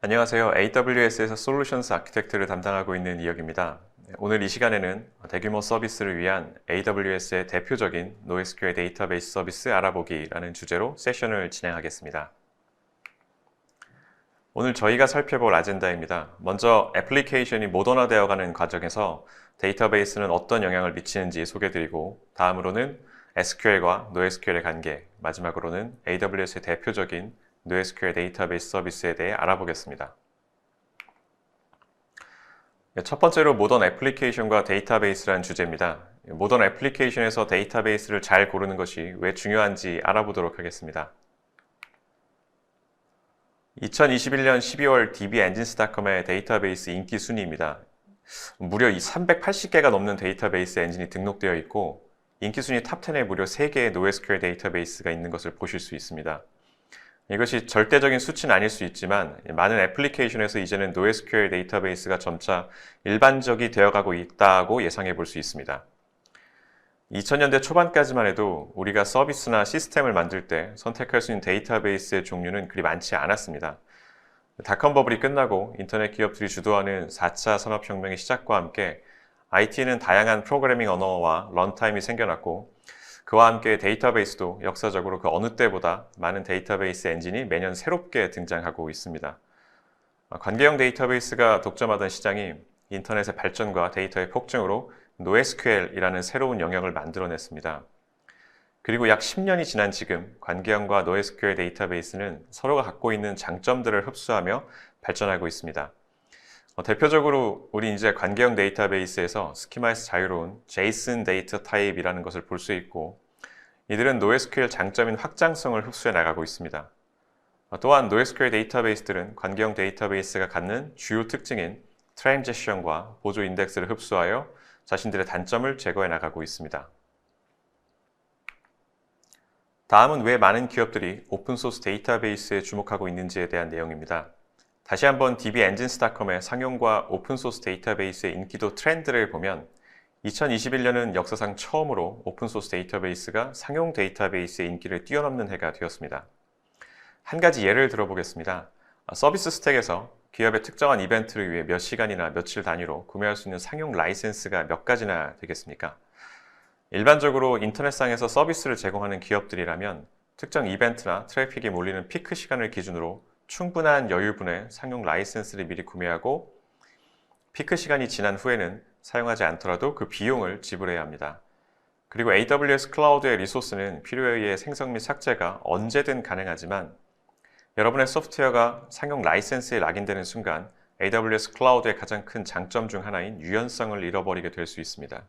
안녕하세요. AWS에서 솔루션스 아키텍트를 담당하고 있는 이혁입니다. 오늘 이 시간에는 대규모 서비스를 위한 AWS의 대표적인 NoSQL 데이터베이스 서비스 알아보기라는 주제로 세션을 진행하겠습니다. 오늘 저희가 살펴볼 아젠다입니다. 먼저 애플리케이션이 모던화되어가는 과정에서 데이터베이스는 어떤 영향을 미치는지 소개해드리고, 다음으로는 SQL과 NoSQL의 관계, 마지막으로는 AWS의 대표적인 NoSQL 데이터베이스 서비스에 대해 알아보겠습니다. 첫 번째로 모던 애플리케이션과 데이터베이스라는 주제입니다. 모던 애플리케이션에서 데이터베이스를 잘 고르는 것이 왜 중요한지 알아보도록 하겠습니다. 2021년 12월 dbEngineers.com의 데이터베이스 인기 순위입니다. 무려 380개가 넘는 데이터베이스 엔진이 등록되어 있고, 인기 순위 탑10에 무려 3개의 NoSQL 데이터베이스가 있는 것을 보실 수 있습니다. 이것이 절대적인 수치는 아닐 수 있지만 많은 애플리케이션에서 이제는 NoSQL 데이터베이스가 점차 일반적이 되어가고 있다고 예상해 볼 수 있습니다. 2000년대 초반까지만 해도 우리가 서비스나 시스템을 만들 때 선택할 수 있는 데이터베이스의 종류는 그리 많지 않았습니다. 닷컴 버블이 끝나고 인터넷 기업들이 주도하는 4차 산업혁명의 시작과 함께 IT는 다양한 프로그래밍 언어와 런타임이 생겨났고, 그와 함께 데이터베이스도 역사적으로 그 어느 때보다 많은 데이터베이스 엔진이 매년 새롭게 등장하고 있습니다. 관계형 데이터베이스가 독점하던 시장이 인터넷의 발전과 데이터의 폭증으로 NoSQL이라는 새로운 영역을 만들어냈습니다. 그리고 약 10년이 지난 지금 관계형과 NoSQL 데이터베이스는 서로가 갖고 있는 장점들을 흡수하며 발전하고 있습니다. 대표적으로 우리 이제 관계형 데이터베이스에서 스키마에서 자유로운 JSON 데이터 타입이라는 것을 볼 수 있고, 이들은 NoSQL 장점인 확장성을 흡수해 나가고 있습니다. 또한 NoSQL 데이터베이스들은 관계형 데이터베이스가 갖는 주요 특징인 트랜지션과 보조 인덱스를 흡수하여 자신들의 단점을 제거해 나가고 있습니다. 다음은 왜 많은 기업들이 오픈소스 데이터베이스에 주목하고 있는지에 대한 내용입니다. 다시 한번 dbEngineers.com의 상용과 오픈소스 데이터베이스의 인기도 트렌드를 보면 2021년은 역사상 처음으로 오픈소스 데이터베이스가 상용 데이터베이스의 인기를 뛰어넘는 해가 되었습니다. 한 가지 예를 들어보겠습니다. 서비스 스택에서 기업의 특정한 이벤트를 위해 몇 시간이나 며칠 단위로 구매할 수 있는 상용 라이센스가 몇 가지나 되겠습니까? 일반적으로 인터넷상에서 서비스를 제공하는 기업들이라면 특정 이벤트나 트래픽이 몰리는 피크 시간을 기준으로 충분한 여유분의 상용 라이센스를 미리 구매하고, 피크 시간이 지난 후에는 사용하지 않더라도 그 비용을 지불해야 합니다. 그리고 AWS 클라우드의 리소스는 필요에 의해 생성 및 삭제가 언제든 가능하지만, 여러분의 소프트웨어가 상용 라이센스에 락인되는 순간 AWS 클라우드의 가장 큰 장점 중 하나인 유연성을 잃어버리게 될 수 있습니다.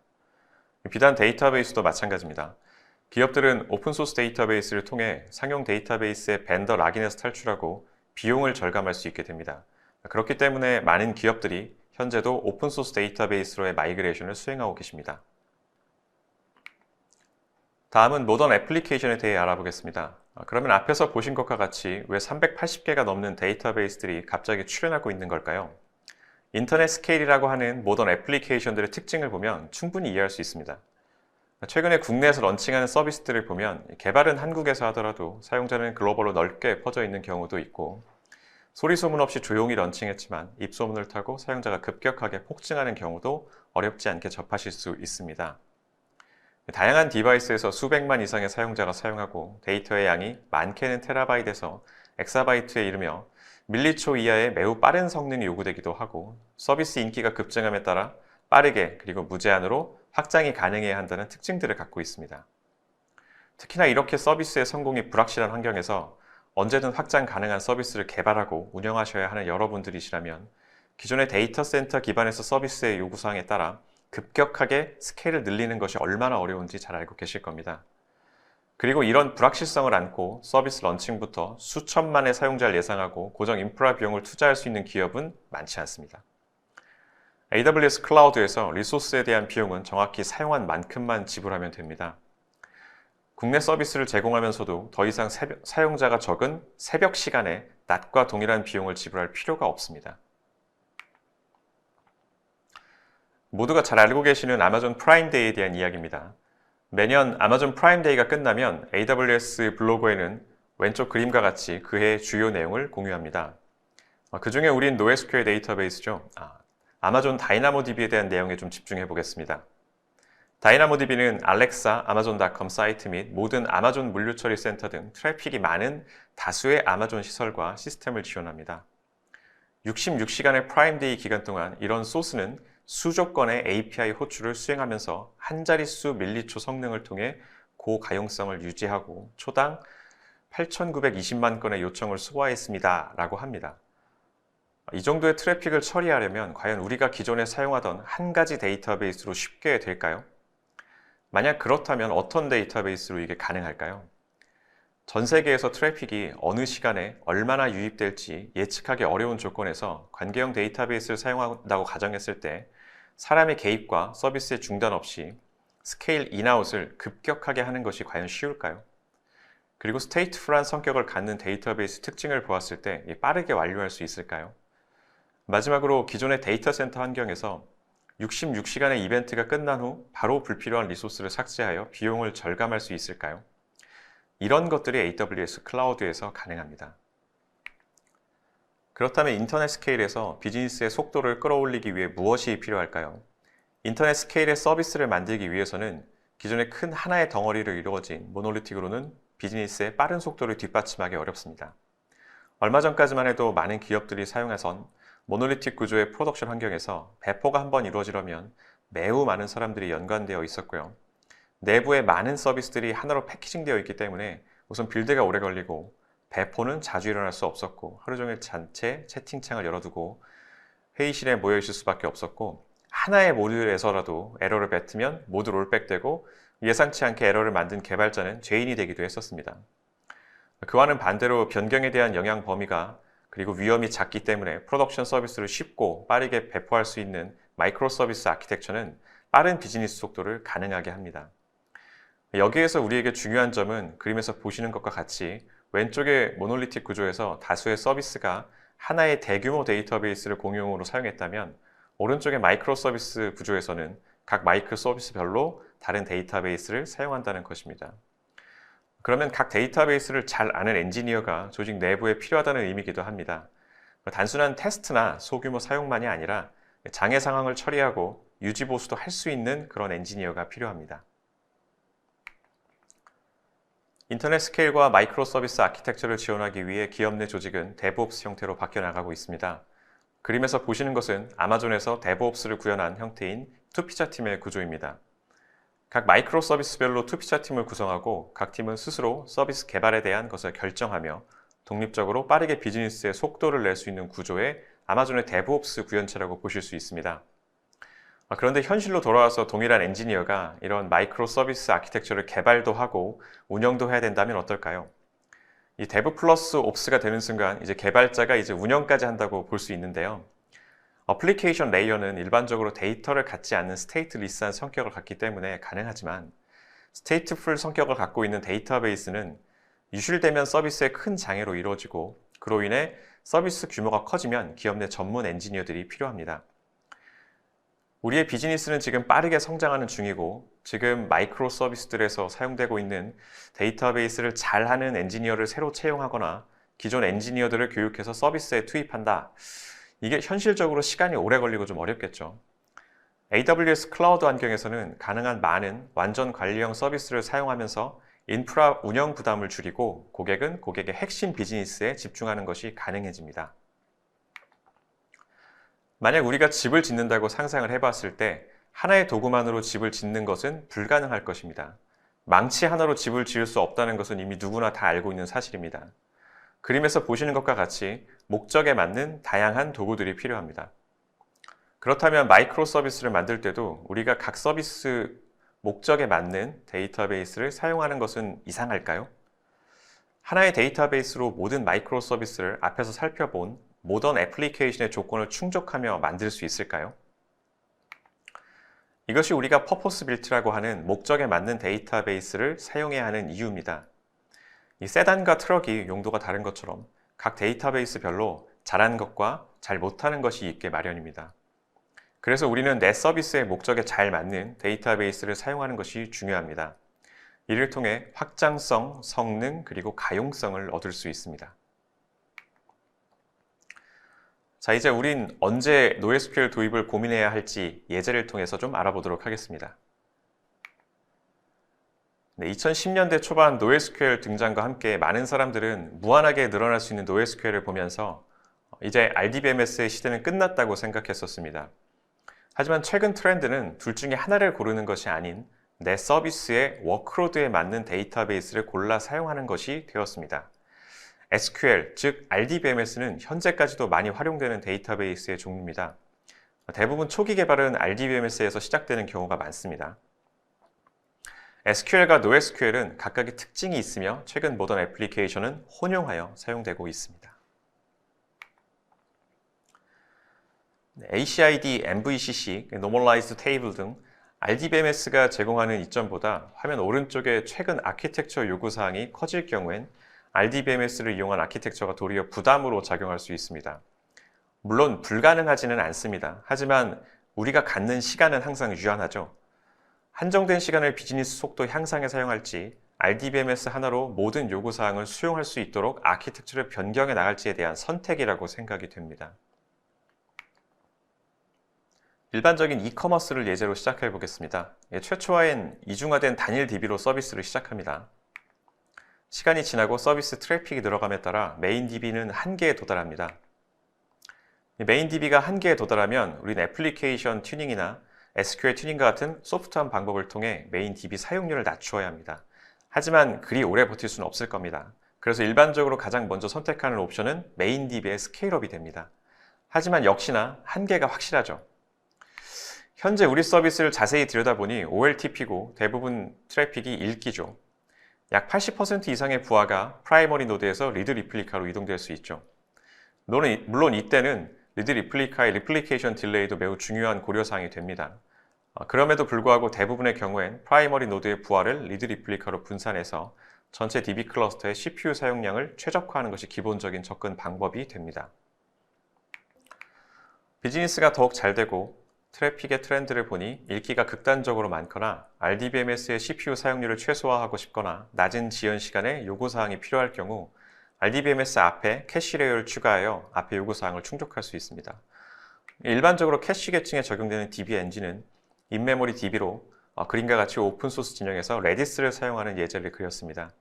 비단 데이터베이스도 마찬가지입니다. 기업들은 오픈소스 데이터베이스를 통해 상용 데이터베이스의 벤더 락인에서 탈출하고 비용을 절감할 수 있게 됩니다. 그렇기 때문에 많은 기업들이 현재도 오픈소스 데이터베이스로의 마이그레이션을 수행하고 계십니다. 다음은 모던 애플리케이션에 대해 알아보겠습니다. 그러면 앞에서 보신 것과 같이 왜 380개가 넘는 데이터베이스들이 갑자기 출현하고 있는 걸까요? 인터넷 스케일이라고 하는 모던 애플리케이션들의 특징을 보면 충분히 이해할 수 있습니다. 최근에 국내에서 런칭하는 서비스들을 보면 개발은 한국에서 하더라도 사용자는 글로벌로 넓게 퍼져 있는 경우도 있고, 소리 소문 없이 조용히 런칭했지만 입소문을 타고 사용자가 급격하게 폭증하는 경우도 어렵지 않게 접하실 수 있습니다. 다양한 디바이스에서 수백만 이상의 사용자가 사용하고 데이터의 양이 많게는 테라바이트에서 엑사바이트에 이르며 밀리초 이하의 매우 빠른 성능이 요구되기도 하고, 서비스 인기가 급증함에 따라 빠르게 그리고 무제한으로 확장이 가능해야 한다는 특징들을 갖고 있습니다. 특히나 이렇게 서비스의 성공이 불확실한 환경에서 언제든 확장 가능한 서비스를 개발하고 운영하셔야 하는 여러분들이시라면 기존의 데이터 센터 기반에서 서비스의 요구사항에 따라 급격하게 스케일을 늘리는 것이 얼마나 어려운지 잘 알고 계실 겁니다. 그리고 이런 불확실성을 안고 서비스 런칭부터 수천만의 사용자를 예상하고 고정 인프라 비용을 투자할 수 있는 기업은 많지 않습니다. AWS 클라우드에서 리소스에 대한 비용은 정확히 사용한 만큼만 지불하면 됩니다. 국내 서비스를 제공하면서도 더 이상 사용자가 적은 새벽 시간에 낮과 동일한 비용을 지불할 필요가 없습니다. 모두가 잘 알고 계시는 아마존 프라임데이에 대한 이야기입니다. 매년 아마존 프라임데이가 끝나면 AWS 블로그에는 왼쪽 그림과 같이 그해의 주요 내용을 공유합니다. 그 중에 우린 NoSQL 데이터베이스죠. 아마존 다이나모DB에 대한 내용에 좀 집중해 보겠습니다. 다이나모DB는 알렉사, 아마존.com 사이트 및 모든 아마존 물류처리 센터 등 트래픽이 많은 다수의 아마존 시설과 시스템을 지원합니다. 66시간의 프라임데이 기간 동안 이런 소스는 수조 건의 API 호출을 수행하면서 한 자릿수 밀리초 성능을 통해 고가용성을 유지하고 초당 8,920만 건의 요청을 소화했습니다. 라고 합니다. 이 정도의 트래픽을 처리하려면 과연 우리가 기존에 사용하던 한 가지 데이터베이스로 쉽게 될까요? 만약 그렇다면 어떤 데이터베이스로 이게 가능할까요? 전 세계에서 트래픽이 어느 시간에 얼마나 유입될지 예측하기 어려운 조건에서 관계형 데이터베이스를 사용한다고 가정했을 때 사람의 개입과 서비스의 중단 없이 스케일 인아웃을 급격하게 하는 것이 과연 쉬울까요? 그리고 스테이트풀한 성격을 갖는 데이터베이스 특징을 보았을 때 빠르게 완료할 수 있을까요? 마지막으로 기존의 데이터 센터 환경에서 66시간의 이벤트가 끝난 후 바로 불필요한 리소스를 삭제하여 비용을 절감할 수 있을까요? 이런 것들이 AWS 클라우드에서 가능합니다. 그렇다면 인터넷 스케일에서 비즈니스의 속도를 끌어올리기 위해 무엇이 필요할까요? 인터넷 스케일의 서비스를 만들기 위해서는 기존의 큰 하나의 덩어리로 이루어진 모놀리틱으로는 비즈니스의 빠른 속도를 뒷받침하기 어렵습니다. 얼마 전까지만 해도 많은 기업들이 사용하선 모놀리틱 구조의 프로덕션 환경에서 배포가 한번 이루어지려면 매우 많은 사람들이 연관되어 있었고요. 내부에 많은 서비스들이 하나로 패키징되어 있기 때문에 우선 빌드가 오래 걸리고 배포는 자주 일어날 수 없었고 하루 종일 단체 채팅창을 열어두고 회의실에 모여 있을 수밖에 없었고 하나의 모듈에서라도 에러를 뱉으면 모두 롤백되고 예상치 않게 에러를 만든 개발자는 죄인이 되기도 했었습니다. 그와는 반대로 변경에 대한 영향 범위가 그리고 위험이 작기 때문에 프로덕션 서비스를 쉽고 빠르게 배포할 수 있는 마이크로 서비스 아키텍처는 빠른 비즈니스 속도를 가능하게 합니다. 여기에서 우리에게 중요한 점은 그림에서 보시는 것과 같이 왼쪽의 모놀리틱 구조에서 다수의 서비스가 하나의 대규모 데이터베이스를 공용으로 사용했다면 오른쪽의 마이크로 서비스 구조에서는 각 마이크로 서비스별로 다른 데이터베이스를 사용한다는 것입니다. 그러면 각 데이터베이스를 잘 아는 엔지니어가 조직 내부에 필요하다는 의미이기도 합니다. 단순한 테스트나 소규모 사용만이 아니라 장애 상황을 처리하고 유지 보수도 할 수 있는 그런 엔지니어가 필요합니다. 인터넷 스케일과 마이크로 서비스 아키텍처를 지원하기 위해 기업 내 조직은 데브옵스 형태로 바뀌어 나가고 있습니다. 그림에서 보시는 것은 아마존에서 데브옵스를 구현한 형태인 투피처 팀의 구조입니다. 각 마이크로 서비스별로 투피처 팀을 구성하고 각 팀은 스스로 서비스 개발에 대한 것을 결정하며 독립적으로 빠르게 비즈니스의 속도를 낼 수 있는 구조의 아마존의 데브옵스 구현체라고 보실 수 있습니다. 그런데 현실로 돌아와서 동일한 엔지니어가 이런 마이크로 서비스 아키텍처를 개발도 하고 운영도 해야 된다면 어떨까요? 이 데브 플러스 옵스가 되는 순간 이제 개발자가 이제 운영까지 한다고 볼 수 있는데요. 어플리케이션 레이어는 일반적으로 데이터를 갖지 않는 스테이트리스한 성격을 갖기 때문에 가능하지만 스테이트풀 성격을 갖고 있는 데이터베이스는 유실되면 서비스의 큰 장애로 이루어지고 그로 인해 서비스 규모가 커지면 기업 내 전문 엔지니어들이 필요합니다. 우리의 비즈니스는 지금 빠르게 성장하는 중이고 지금 마이크로 서비스들에서 사용되고 있는 데이터베이스를 잘하는 엔지니어를 새로 채용하거나 기존 엔지니어들을 교육해서 서비스에 투입한다. 이게 현실적으로 시간이 오래 걸리고 좀 어렵겠죠. AWS 클라우드 환경에서는 가능한 많은 완전 관리형 서비스를 사용하면서 인프라 운영 부담을 줄이고 고객은 고객의 핵심 비즈니스에 집중하는 것이 가능해집니다. 만약 우리가 집을 짓는다고 상상을 해봤을 때 하나의 도구만으로 집을 짓는 것은 불가능할 것입니다. 망치 하나로 집을 지을 수 없다는 것은 이미 누구나 다 알고 있는 사실입니다. 그림에서 보시는 것과 같이 목적에 맞는 다양한 도구들이 필요합니다. 그렇다면 마이크로 서비스를 만들 때도 우리가 각 서비스 목적에 맞는 데이터베이스를 사용하는 것은 이상할까요? 하나의 데이터베이스로 모든 마이크로 서비스를 앞에서 살펴본 모던 애플리케이션의 조건을 충족하며 만들 수 있을까요? 이것이 우리가 퍼포스 빌트라고 하는 목적에 맞는 데이터베이스를 사용해야 하는 이유입니다. 이 세단과 트럭이 용도가 다른 것처럼 각 데이터베이스별로 잘하는 것과 잘 못하는 것이 있게 마련입니다. 그래서 우리는 내 서비스의 목적에 잘 맞는 데이터베이스를 사용하는 것이 중요합니다. 이를 통해 확장성, 성능, 그리고 가용성을 얻을 수 있습니다. 자, 이제 우린 언제 NoSQL 도입을 고민해야 할지 예제를 통해서 좀 알아보도록 하겠습니다. 네, 2010년대 초반 NoSQL 등장과 함께 많은 사람들은 무한하게 늘어날 수 있는 NoSQL을 보면서 이제 RDBMS의 시대는 끝났다고 생각했었습니다. 하지만 최근 트렌드는 둘 중에 하나를 고르는 것이 아닌 내 서비스의 워크로드에 맞는 데이터베이스를 골라 사용하는 것이 되었습니다. SQL, 즉 RDBMS는 현재까지도 많이 활용되는 데이터베이스의 종류입니다. 대부분 초기 개발은 RDBMS에서 시작되는 경우가 많습니다. SQL과 NoSQL은 각각의 특징이 있으며 최근 모던 애플리케이션은 혼용하여 사용되고 있습니다. ACID, MVCC, Normalized Table 등 RDBMS가 제공하는 이점보다 화면 오른쪽에 최근 아키텍처 요구사항이 커질 경우엔 RDBMS를 이용한 아키텍처가 도리어 부담으로 작용할 수 있습니다. 물론 불가능하지는 않습니다. 하지만 우리가 갖는 시간은 항상 유한하죠. 한정된 시간을 비즈니스 속도 향상에 사용할지 RDBMS 하나로 모든 요구사항을 수용할 수 있도록 아키텍처를 변경해 나갈지에 대한 선택이라고 생각이 됩니다. 일반적인 이커머스를 예제로 시작해 보겠습니다. 최초화엔 이중화된 단일 DB로 서비스를 시작합니다. 시간이 지나고 서비스 트래픽이 늘어감에 따라 메인 DB는 한계에 도달합니다. 메인 DB가 한계에 도달하면 우리는 애플리케이션 튜닝이나 SQL 튜닝과 같은 소프트한 방법을 통해 메인 DB 사용률을 낮추어야 합니다. 하지만 그리 오래 버틸 수는 없을 겁니다. 그래서 일반적으로 가장 먼저 선택하는 옵션은 메인 DB의 스케일업이 됩니다. 하지만 역시나 한계가 확실하죠. 현재 우리 서비스를 자세히 들여다보니 OLTP고 대부분 트래픽이 읽기죠. 약 80% 이상의 부하가 프라이머리 노드에서 리드 리플리카로 이동될 수 있죠. 물론 이때는 리드 리플리카의 리플리케이션 딜레이도 매우 중요한 고려사항이 됩니다. 그럼에도 불구하고 대부분의 경우엔 프라이머리 노드의 부하를 리드 리플리카로 분산해서 전체 DB 클러스터의 CPU 사용량을 최적화하는 것이 기본적인 접근 방법이 됩니다. 비즈니스가 더욱 잘 되고 트래픽의 트렌드를 보니 읽기가 극단적으로 많거나 RDBMS의 CPU 사용률을 최소화하고 싶거나 낮은 지연 시간에 요구사항이 필요할 경우 RDBMS 앞에 캐시 레이어를 추가하여 앞에 요구사항을 충족할 수 있습니다. 일반적으로 캐시 계층에 적용되는 DB 엔진은 인메모리 DB로 그림과 같이 오픈소스 진영에서 레디스를 사용하는 예제를 그렸습니다.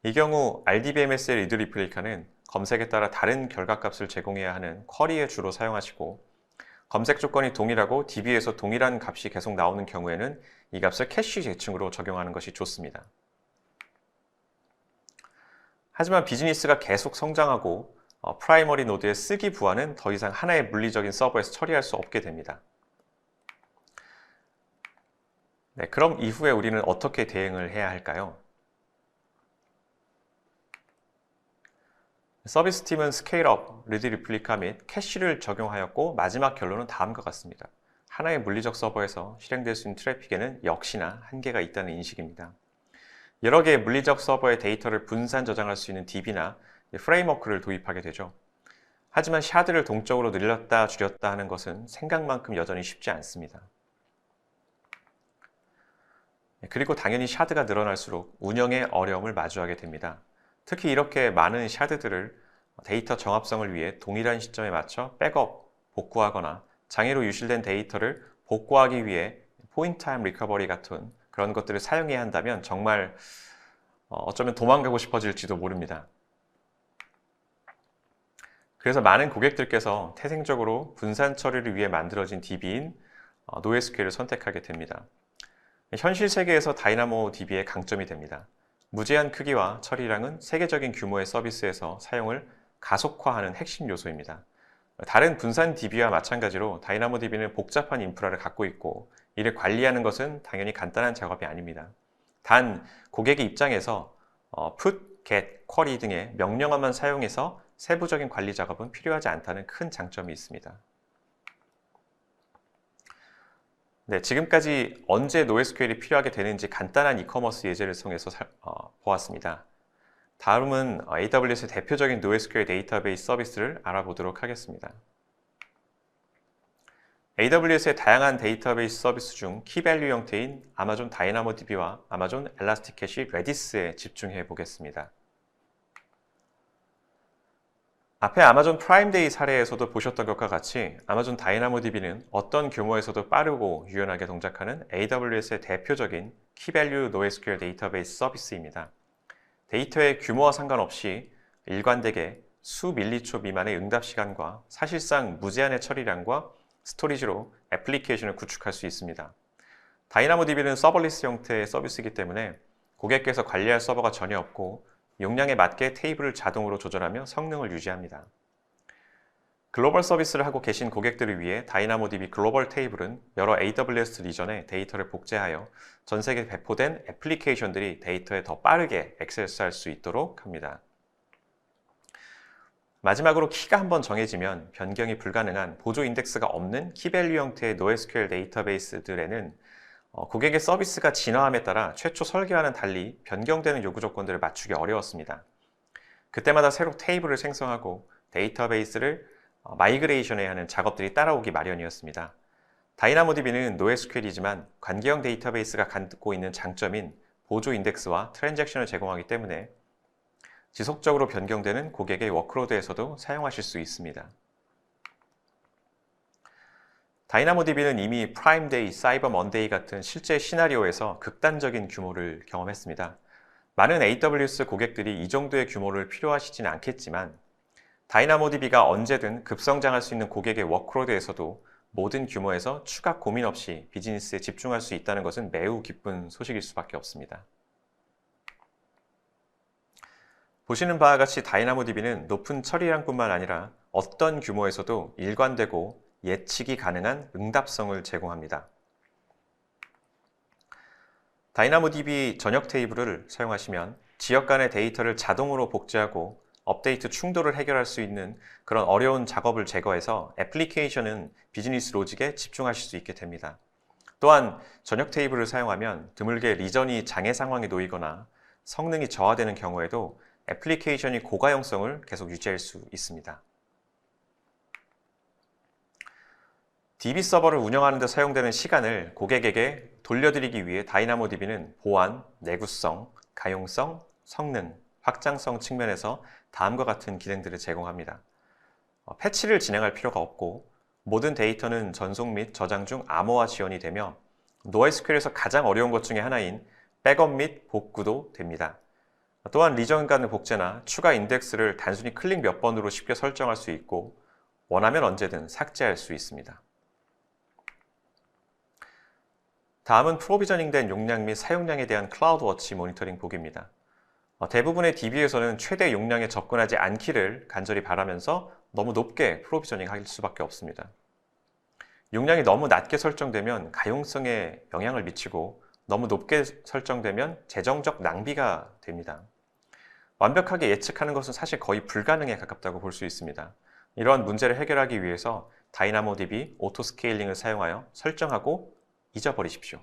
이 경우 RDBMS의 리드 리플리카는 검색에 따라 다른 결과값을 제공해야 하는 쿼리에 주로 사용하시고 검색 조건이 동일하고 DB에서 동일한 값이 계속 나오는 경우에는 이 값을 캐시 계층으로 적용하는 것이 좋습니다. 하지만 비즈니스가 계속 성장하고 프라이머리 노드의 쓰기 부하는 더 이상 하나의 물리적인 서버에서 처리할 수 없게 됩니다. 네, 그럼 이후에 우리는 어떻게 대응을 해야 할까요? 서비스 팀은 스케일업, 리드 리플리카 및 캐시를 적용하였고 마지막 결론은 다음과 같습니다. 하나의 물리적 서버에서 실행될 수 있는 트래픽에는 역시나 한계가 있다는 인식입니다. 여러 개의 물리적 서버의 데이터를 분산 저장할 수 있는 DB나 프레임워크를 도입하게 되죠. 하지만 샤드를 동적으로 늘렸다 줄였다 하는 것은 생각만큼 여전히 쉽지 않습니다. 그리고 당연히 샤드가 늘어날수록 운영의 어려움을 마주하게 됩니다. 특히 이렇게 많은 샤드들을 데이터 정합성을 위해 동일한 시점에 맞춰 백업, 복구하거나 장애로 유실된 데이터를 복구하기 위해 포인트 타임 리커버리 같은 그런 것들을 사용해야 한다면 정말 어쩌면 도망가고 싶어질지도 모릅니다. 그래서 많은 고객들께서 태생적으로 분산 처리를 위해 만들어진 DB인 NoSQL을 선택하게 됩니다. 현실 세계에서 다이나모 DB의 강점이 됩니다. 무제한 크기와 처리량은 세계적인 규모의 서비스에서 사용을 가속화하는 핵심 요소입니다. 다른 분산 DB와 마찬가지로 다이나모 DB는 복잡한 인프라를 갖고 있고 이를 관리하는 것은 당연히 간단한 작업이 아닙니다. 단 고객의 입장에서 put, get, query 등의 명령어만 사용해서 세부적인 관리 작업은 필요하지 않다는 큰 장점이 있습니다. 네, 지금까지 언제 NoSQL이 필요하게 되는지 간단한 이커머스 예제를 통해서 보았습니다. 다음은 AWS의 대표적인 NoSQL 데이터베이스 서비스를 알아보도록 하겠습니다. AWS의 다양한 데이터베이스 서비스 중 키밸류 형태인 아마존 다이나모DB와 아마존 엘라스틱캐시 레디스에 집중해 보겠습니다. 앞에 아마존 프라임데이 사례에서도 보셨던 것과 같이 아마존 다이나모DB는 어떤 규모에서도 빠르고 유연하게 동작하는 AWS의 대표적인 키밸류 NoSQL 데이터베이스 서비스입니다. 데이터의 규모와 상관없이 일관되게 수 밀리초 미만의 응답 시간과 사실상 무제한의 처리량과 스토리지로 애플리케이션을 구축할 수 있습니다. 다이나모DB는 서버리스 형태의 서비스이기 때문에 고객께서 관리할 서버가 전혀 없고 용량에 맞게 테이블을 자동으로 조절하며 성능을 유지합니다. 글로벌 서비스를 하고 계신 고객들을 위해 다이나모DB 글로벌 테이블은 여러 AWS 리전에 데이터를 복제하여 전 세계에 배포된 애플리케이션들이 데이터에 더 빠르게 액세스할 수 있도록 합니다. 마지막으로 키가 한번 정해지면 변경이 불가능한 보조 인덱스가 없는 키밸류 형태의 NoSQL 데이터베이스들에는 고객의 서비스가 진화함에 따라 최초 설계와는 달리 변경되는 요구 조건들을 맞추기 어려웠습니다. 그때마다 새로 테이블을 생성하고 데이터베이스를 마이그레이션해야 하는 작업들이 따라오기 마련이었습니다. 다이나모DB는 NoSQL이지만 관계형 데이터베이스가 갖고 있는 장점인 보조 인덱스와 트랜잭션을 제공하기 때문에 지속적으로 변경되는 고객의 워크로드에서도 사용하실 수 있습니다. 다이나모DB는 이미 프라임데이, 사이버 먼데이 같은 실제 시나리오에서 극단적인 규모를 경험했습니다. 많은 AWS 고객들이 이 정도의 규모를 필요하시지는 않겠지만 다이나모DB가 언제든 급성장할 수 있는 고객의 워크로드에서도 모든 규모에서 추가 고민 없이 비즈니스에 집중할 수 있다는 것은 매우 기쁜 소식일 수밖에 없습니다. 보시는 바와 같이 다이나모DB는 높은 처리량뿐만 아니라 어떤 규모에서도 일관되고 예측이 가능한 응답성을 제공합니다. 다이나모DB 전역 테이블을 사용하시면 지역 간의 데이터를 자동으로 복제하고 업데이트 충돌을 해결할 수 있는 그런 어려운 작업을 제거해서 애플리케이션은 비즈니스 로직에 집중하실 수 있게 됩니다. 또한 전역 테이블을 사용하면 드물게 리전이 장애 상황에 놓이거나 성능이 저하되는 경우에도 애플리케이션이 고가용성을 계속 유지할 수 있습니다. DB 서버를 운영하는 데 사용되는 시간을 고객에게 돌려드리기 위해 다이나모DB는 보안, 내구성, 가용성, 성능, 확장성 측면에서 다음과 같은 기능들을 제공합니다. 패치를 진행할 필요가 없고 모든 데이터는 전송 및 저장 중 암호화 지원이 되며 NoSQL에서 가장 어려운 것 중에 하나인 백업 및 복구도 됩니다. 또한 리전 간의 복제나 추가 인덱스를 단순히 클릭 몇 번으로 쉽게 설정할 수 있고 원하면 언제든 삭제할 수 있습니다. 다음은 프로비저닝된 용량 및 사용량에 대한 클라우드워치 모니터링 보기입니다. 대부분의 DB에서는 최대 용량에 접근하지 않기를 간절히 바라면서 너무 높게 프로비저닝 할 수밖에 없습니다. 용량이 너무 낮게 설정되면 가용성에 영향을 미치고 너무 높게 설정되면 재정적 낭비가 됩니다. 완벽하게 예측하는 것은 사실 거의 불가능에 가깝다고 볼 수 있습니다. 이러한 문제를 해결하기 위해서 다이나모DB 오토 스케일링을 사용하여 설정하고 잊어버리십시오.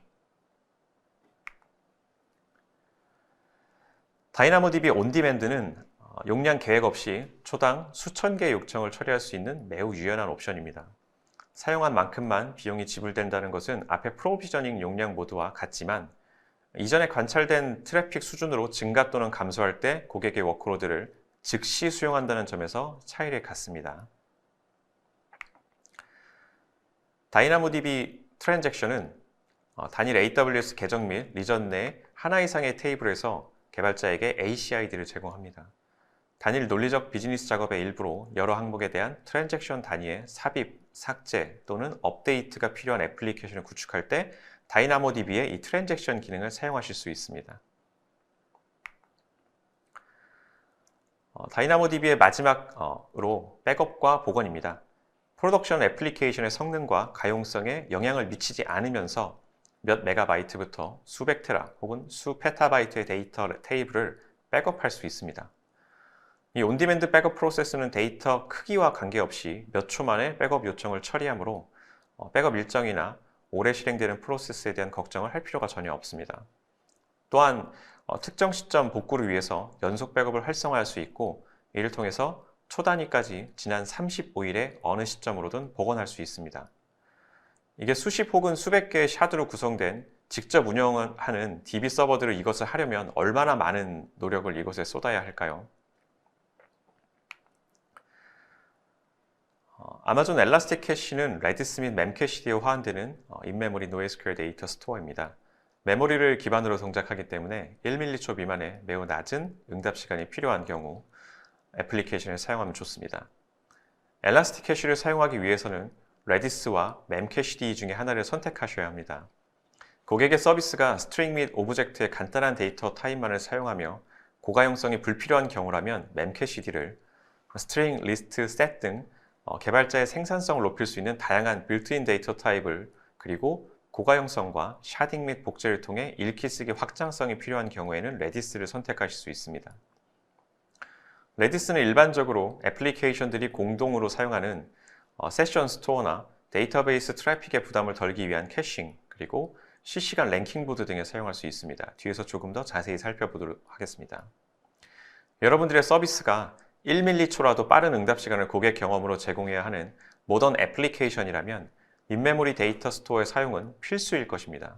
다이나모DB 온디맨드는 용량 계획 없이 초당 수천 개의 요청을 처리할 수 있는 매우 유연한 옵션입니다. 사용한 만큼만 비용이 지불된다는 것은 앞에 프로비저닝 용량 모드와 같지만 이전에 관찰된 트래픽 수준으로 증가 또는 감소할 때 고객의 워크로드를 즉시 수용한다는 점에서 차이를 갖습니다. 다이나모DB 트랜잭션은 단일 AWS 계정 및 리전 내 하나 이상의 테이블에서 개발자에게 ACID를 제공합니다. 단일 논리적 비즈니스 작업의 일부로 여러 항목에 대한 트랜잭션 단위의 삽입, 삭제 또는 업데이트가 필요한 애플리케이션을 구축할 때 다이나모DB의 이 트랜잭션 기능을 사용하실 수 있습니다. 다이나모DB의 마지막으로 백업과 복원입니다. 프로덕션 애플리케이션의 성능과 가용성에 영향을 미치지 않으면서 몇 메가바이트부터 수백 테라 혹은 수 페타바이트의 데이터 테이블을 백업할 수 있습니다. 이 온디맨드 백업 프로세스는 데이터 크기와 관계없이 몇 초 만에 백업 요청을 처리하므로 백업 일정이나 오래 실행되는 프로세스에 대한 걱정을 할 필요가 전혀 없습니다. 또한 특정 시점 복구를 위해서 연속 백업을 활성화할 수 있고 이를 통해서 초 단위까지 지난 35일의 어느 시점으로든 복원할 수 있습니다. 이게 수십 혹은 수백 개의 샤드로 구성된 직접 운영하는 DB 서버들을 이것을 하려면 얼마나 많은 노력을 이것에 쏟아야 할까요? 아마존 엘라스틱 캐시는 레디스 및 멤캐시디에 호환되는 인메모리 NoSQL 데이터 스토어입니다. 메모리를 기반으로 동작하기 때문에 1m초 미만의 매우 낮은 응답 시간이 필요한 경우 애플리케이션을 사용하면 좋습니다. 엘라스틱 캐시를 사용하기 위해서는 레디스와 멤캐시디 중에 하나를 선택하셔야 합니다. 고객의 서비스가 스트링 및 오브젝트의 간단한 데이터 타입만을 사용하며 고가용성이 불필요한 경우라면 멤캐시디를, 스트링, 리스트, 셋 등 개발자의 생산성을 높일 수 있는 다양한 빌트인 데이터 타입을, 그리고 고가용성과 샤딩 및 복제를 통해 읽기 쓰기 확장성이 필요한 경우에는 레디스를 선택하실 수 있습니다. 레디스는 일반적으로 애플리케이션들이 공동으로 사용하는 세션 스토어나 데이터베이스 트래픽의 부담을 덜기 위한 캐싱, 그리고 실시간 랭킹보드 등에 사용할 수 있습니다. 뒤에서 조금 더 자세히 살펴보도록 하겠습니다. 여러분들의 서비스가 1m초라도 빠른 응답 시간을 고객 경험으로 제공해야 하는 모던 애플리케이션이라면 인메모리 데이터 스토어의 사용은 필수일 것입니다.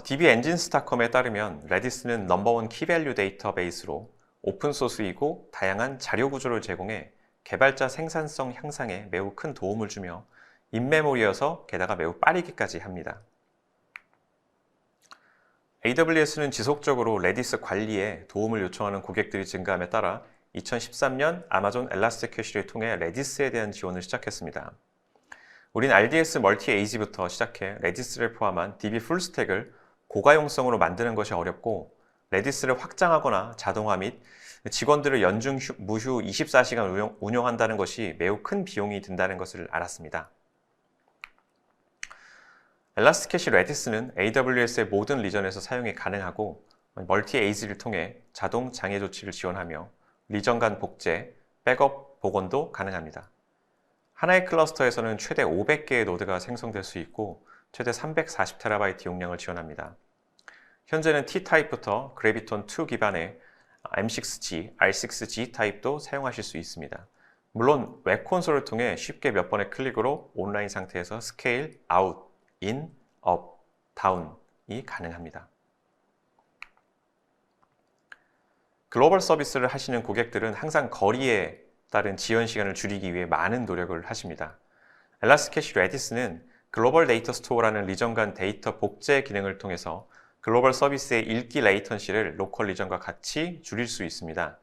DB 엔진스타컴에 따르면 레디스는 넘버원 키밸류 데이터베이스로 오픈소스이고 다양한 자료 구조를 제공해 개발자 생산성 향상에 매우 큰 도움을 주며 인메모리여서 게다가 매우 빠르기까지 합니다. AWS는 지속적으로 레디스 관리에 도움을 요청하는 고객들이 증가함에 따라 2013년 아마존 엘라스틱 캐시를 통해 레디스에 대한 지원을 시작했습니다. 우린 RDS 멀티-에이지부터 시작해 레디스를 포함한 DB 풀스택을 고가용성으로 만드는 것이 어렵고, 레디스를 확장하거나 자동화 및 직원들을 연중 무휴 24시간 운영한다는 것이 매우 큰 비용이 든다는 것을 알았습니다. 엘라스틱 캐시 레디스는 AWS의 모든 리전에서 사용이 가능하고 멀티-에이지를 통해 자동 장애 조치를 지원하며 리전 간 복제, 백업, 복원도 가능합니다. 하나의 클러스터에서는 최대 500개의 노드가 생성될 수 있고 최대 340TB 용량을 지원합니다. 현재는 T-타입부터 그래비톤2 기반의 M6G, R6G 타입도 사용하실 수 있습니다. 물론 웹 콘솔을 통해 쉽게 몇 번의 클릭으로 온라인 상태에서 스케일, 아웃, 인, 업, 다운이 가능합니다. 글로벌 서비스를 하시는 고객들은 항상 거리에 따른 지연 시간을 줄이기 위해 많은 노력을 하십니다. 엘라스틱 캐시 레디스는 글로벌 데이터 스토어라는 리전 간 데이터 복제 기능을 통해서 글로벌 서비스의 읽기 레이턴시를 로컬 리전과 같이 줄일 수 있습니다.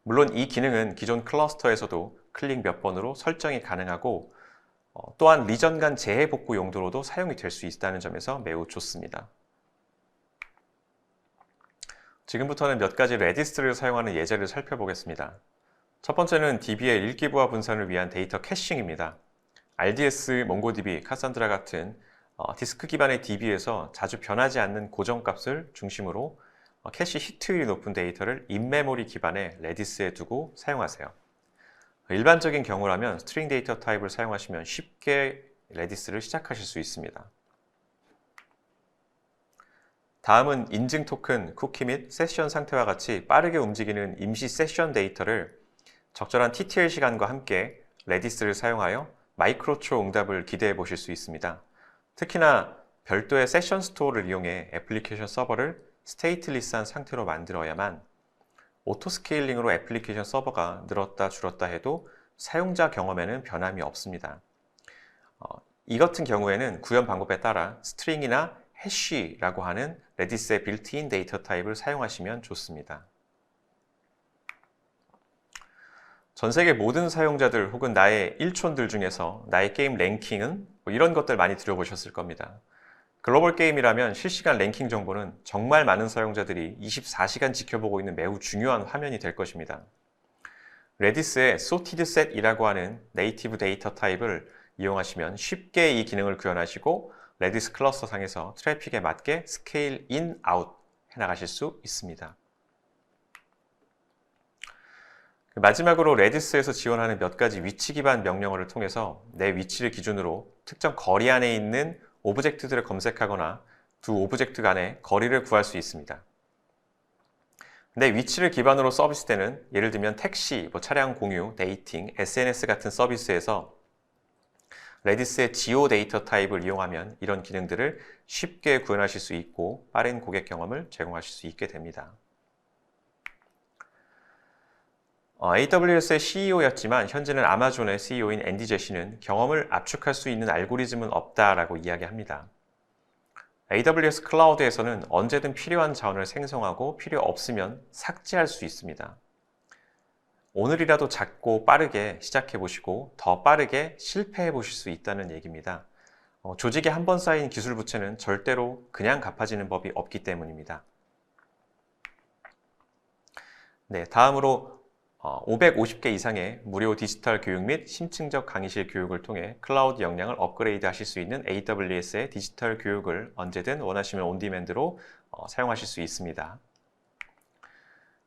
물론 이 기능은 기존 클러스터에서도 클릭 몇 번으로 설정이 가능하고 또한 리전 간 재해 복구 용도로도 사용이 될 수 있다는 점에서 매우 좋습니다. 지금부터는 몇 가지 레디스를 사용하는 예제를 살펴보겠습니다. 첫 번째는 DB의 읽기 부하 분산을 위한 데이터 캐싱입니다. RDS, 몽고DB, 카산드라 같은 디스크 기반의 DB에서 자주 변하지 않는 고정값을 중심으로 캐시 히트율이 높은 데이터를 인메모리 기반의 레디스에 두고 사용하세요. 일반적인 경우라면 스트링 데이터 타입을 사용하시면 쉽게 레디스를 시작하실 수 있습니다. 다음은 인증 토큰, 쿠키 및 세션 상태와 같이 빠르게 움직이는 임시 세션 데이터를 적절한 TTL 시간과 함께 레디스를 사용하여 마이크로초 응답을 기대해 보실 수 있습니다. 특히나 별도의 세션 스토어를 이용해 애플리케이션 서버를 스테이트리스한 상태로 만들어야만 오토 스케일링으로 애플리케이션 서버가 늘었다 줄었다 해도 사용자 경험에는 변함이 없습니다. 이 같은 경우에는 구현 방법에 따라 스트링이나 해쉬라고 하는 레디스의 빌트인 데이터 타입을 사용하시면 좋습니다. 전 세계 모든 사용자들 혹은 나의 일촌들 중에서 나의 게임 랭킹은 이런 것들 많이 들어보셨을 겁니다. 글로벌 게임이라면 실시간 랭킹 정보는 정말 많은 사용자들이 24시간 지켜보고 있는 매우 중요한 화면이 될 것입니다. 레디스의 sorted set이라고 하는 네이티브 데이터 타입을 이용하시면 쉽게 이 기능을 구현하시고 레디스 클러스터 상에서 트래픽에 맞게 스케일 인, 아웃 해나가실 수 있습니다. 마지막으로 레디스에서 지원하는 몇 가지 위치 기반 명령어를 통해서 내 위치를 기준으로 특정 거리 안에 있는 오브젝트들을 검색하거나 두 오브젝트 간의 거리를 구할 수 있습니다. 내 위치를 기반으로 서비스 때는 예를 들면 택시, 차량 공유, 데이팅, SNS 같은 서비스에서 레디스의 지오 데이터 타입을 이용하면 이런 기능들을 쉽게 구현하실 수 있고 빠른 고객 경험을 제공하실 수 있게 됩니다. AWS의 CEO였지만 현재는 아마존의 CEO인 앤디 제시는 경험을 압축할 수 있는 알고리즘은 없다라고 이야기합니다. AWS 클라우드에서는 언제든 필요한 자원을 생성하고 필요 없으면 삭제할 수 있습니다. 오늘이라도 작고 빠르게 시작해 보시고 더 빠르게 실패해 보실 수 있다는 얘기입니다. 조직에 한 번 쌓인 기술 부채는 절대로 그냥 갚아지는 법이 없기 때문입니다. 네, 다음으로 550개 이상의 무료 디지털 교육 및 심층적 강의실 교육을 통해 클라우드 역량을 업그레이드 하실 수 있는 AWS의 디지털 교육을 언제든 원하시면 온디맨드로 사용하실 수 있습니다.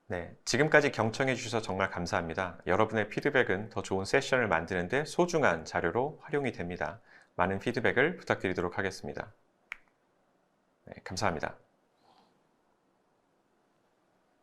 네, 지금까지 경청해 주셔서 정말 감사합니다. 여러분의 피드백은 더 좋은 세션을 만드는 데 소중한 자료로 활용이 됩니다. 많은 피드백을 부탁드리도록 하겠습니다. 네, 감사합니다.